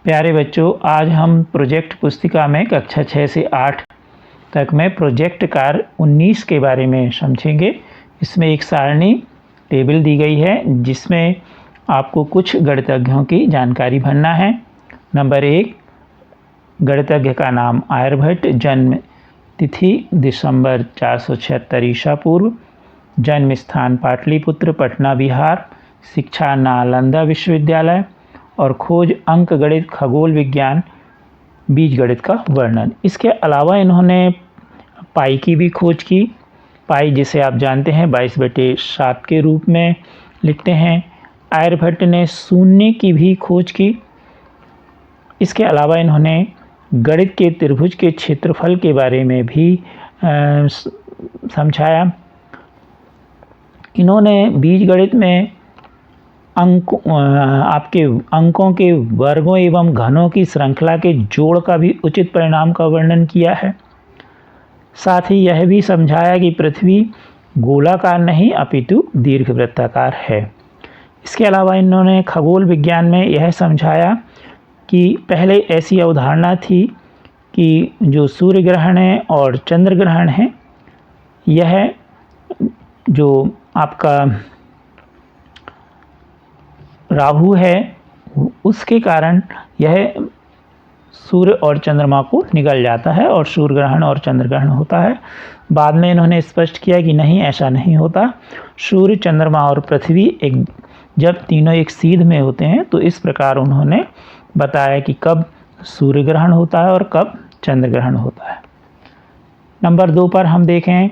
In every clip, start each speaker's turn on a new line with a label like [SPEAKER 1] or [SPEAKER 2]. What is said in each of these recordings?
[SPEAKER 1] प्यारे बच्चों, आज हम प्रोजेक्ट पुस्तिका में कक्षा 6 से 8 तक में प्रोजेक्ट कार्य 19 के बारे में समझेंगे। इसमें एक सारणी टेबल दी गई है जिसमें आपको कुछ गणितज्ञों की जानकारी भरना है। नंबर 1, गणितज्ञ का नाम आर्यभट्ट, जन्म तिथि दिसंबर 476 ईसा पूर्व, जन्म स्थान पाटलिपुत्र पटना बिहार, शिक्षा नालंदा विश्वविद्यालय और खोज अंक गणित, खगोल विज्ञान, बीज गणित का वर्णन। इसके अलावा इन्होंने पाई की भी खोज की। पाई जिसे आप जानते हैं 22/7 के रूप में लिखते हैं। आर्यभट्ट ने शून्य की भी खोज की। इसके अलावा इन्होंने गणित के त्रिभुज के क्षेत्रफल के बारे में भी समझाया। इन्होंने बीज गणित में आपके अंकों के वर्गों एवं घनों की श्रृंखला के जोड़ का भी उचित परिणाम का वर्णन किया है। साथ ही यह भी समझाया कि पृथ्वी गोलाकार नहीं अपितु दीर्घवृत्ताकार है। इसके अलावा इन्होंने खगोल विज्ञान में यह समझाया कि पहले ऐसी अवधारणा थी कि जो सूर्य ग्रहण है और चंद्र ग्रहण है, यह जो आपका राहु है उसके कारण यह सूर्य और चंद्रमा को निगल जाता है और सूर्य ग्रहण और चंद्र ग्रहण होता है। बाद में इन्होंने स्पष्ट किया कि नहीं, ऐसा नहीं होता। सूर्य, चंद्रमा और पृथ्वी जब तीनों एक सीध में होते हैं तो इस प्रकार उन्होंने बताया कि कब सूर्य ग्रहण होता है और कब चंद्र ग्रहण होता है। नंबर 2 पर हम देखें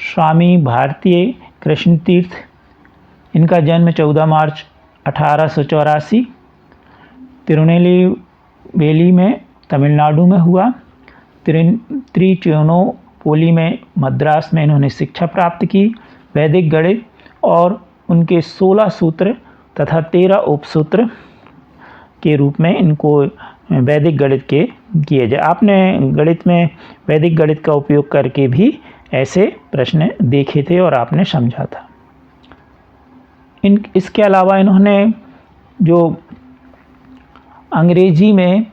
[SPEAKER 1] स्वामी भारतीय कृष्ण तीर्थ। इनका जन्म 14 मार्च 1884 तिरुनेलवेली में तमिलनाडु में हुआ। त्रिचुनापल्ली में मद्रास में इन्होंने शिक्षा प्राप्त की। वैदिक गणित और उनके 16 सूत्र तथा 13 उपसूत्र के रूप में इनको वैदिक गणित के किए जाए। आपने गणित में वैदिक गणित का उपयोग करके भी ऐसे प्रश्न देखे थे और आपने समझा था। इसके अलावा इन्होंने जो अंग्रेजी में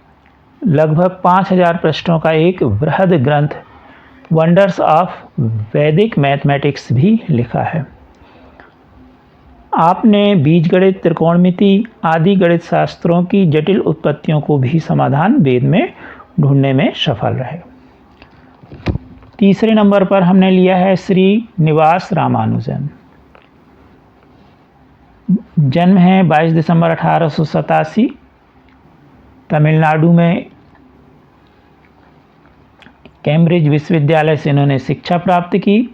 [SPEAKER 1] लगभग 5000 पृष्ठों का एक बृहद ग्रंथ वंडर्स ऑफ वैदिक मैथमेटिक्स भी लिखा है। आपने बीजगणित, त्रिकोणमिति आदि गणित शास्त्रों की जटिल उत्पत्तियों को भी समाधान वेद में ढूंढने में सफल रहे। तीसरे नंबर पर हमने लिया है श्रीनिवास रामानुजन। जन्म है 22 दिसंबर 1887 तमिलनाडु में। कैम्ब्रिज विश्वविद्यालय से इन्होंने शिक्षा प्राप्त की।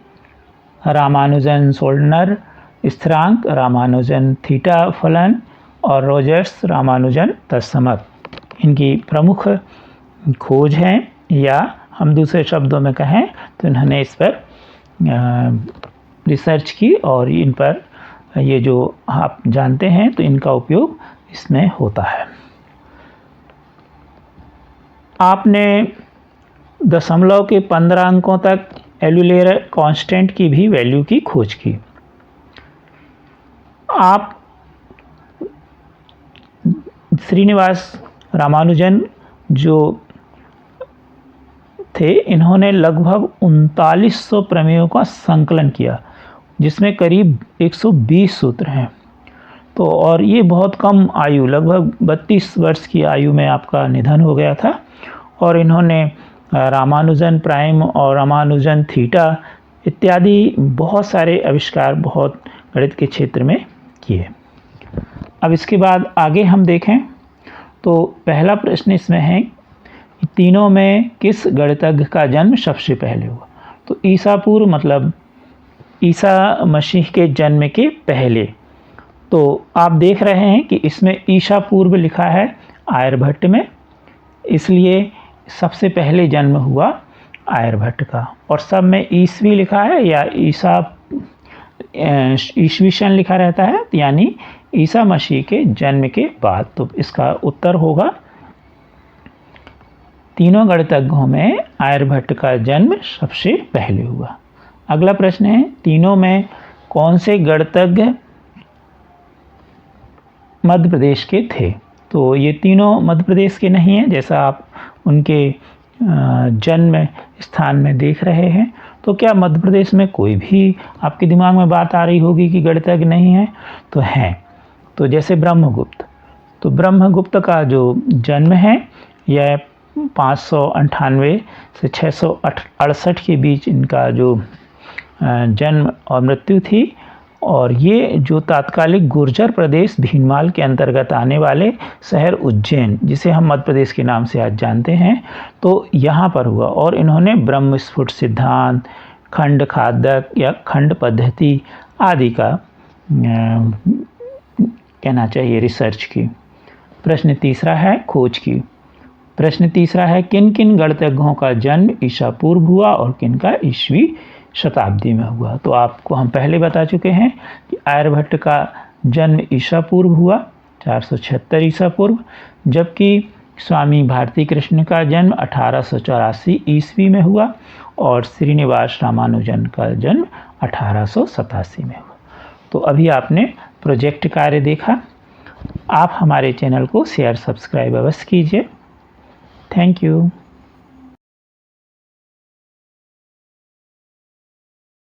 [SPEAKER 1] रामानुजन सोल्डनर स्थिरांक, रामानुजन थीटा फलन और रोजर्स रामानुजन तत्समक इनकी प्रमुख खोज हैं, या हम दूसरे शब्दों में कहें तो इन्होंने इस पर रिसर्च की और इन पर ये जो आप जानते हैं तो इनका उपयोग इसमें होता है। आपने दशमलव के 15 अंकों तक एल्यूलर कांस्टेंट की भी वैल्यू की खोज की। आप श्रीनिवास रामानुजन जो थे, इन्होंने लगभग 3900 प्रमेयों का संकलन किया जिसमें करीब 120 सूत्र हैं। तो और ये बहुत कम आयु, लगभग 32 वर्ष की आयु में आपका निधन हो गया था। और इन्होंने रामानुजन प्राइम और रामानुजन थीटा इत्यादि बहुत सारे आविष्कार बहुत गणित के क्षेत्र में किए। अब इसके बाद आगे हम देखें तो पहला प्रश्न इसमें है कि तीनों में किस गणितज्ञ का जन्म सबसे पहले हुआ। तो ईसा पूर्व मतलब ईसा मसीह के जन्म के पहले। तो आप देख रहे हैं कि इसमें ईसा पूर्व लिखा है आर्यभट्ट में, इसलिए सबसे पहले जन्म हुआ आर्यभट्ट का। और सब में ईसवी लिखा है या ईसवी सन लिखा रहता है, यानी ईसा मसीह के जन्म के बाद। तो इसका उत्तर होगा तीनों गणितज्ञों में आर्यभट्ट का जन्म सबसे पहले हुआ। अगला प्रश्न है तीनों में कौन से गणितज्ञ मध्य प्रदेश के थे। तो ये तीनों मध्य प्रदेश के नहीं हैं, जैसा आप उनके जन्म स्थान में देख रहे हैं। तो क्या मध्य प्रदेश में कोई भी आपके दिमाग में बात आ रही होगी कि गणितज्ञ नहीं है? तो हैं। तो जैसे ब्रह्मगुप्त, तो ब्रह्मगुप्त का जो जन्म है यह 598 से 668 के बीच इनका जो जन्म और मृत्यु थी। और ये जो तात्कालिक गुर्जर प्रदेश भीनमाल के अंतर्गत आने वाले शहर उज्जैन, जिसे हम मध्य प्रदेश के नाम से आज जानते हैं, तो यहाँ पर हुआ। और इन्होंने ब्रह्मस्फुट सिद्धांत, खंड खादक या खंड पद्धति आदि का कहना चाहिए रिसर्च की। प्रश्न तीसरा है खोज की। प्रश्न तीसरा है किन किन गणितज्ञों का जन्म ईसा पूर्व हुआ और किन का ईस्वी शताब्दी में हुआ? तो आपको हम पहले बता चुके हैं कि आर्यभट्ट का जन्म ईसा पूर्व हुआ 476 ईसा पूर्व, जबकि स्वामी भारती कृष्ण का जन्म 1884 ईस्वी में हुआ और श्रीनिवास रामानुजन का जन्म 1887 में हुआ। तो अभी आपने प्रोजेक्ट कार्य देखा। आप हमारे चैनल को शेयर सब्सक्राइब अवश्य कीजिए। Thank you.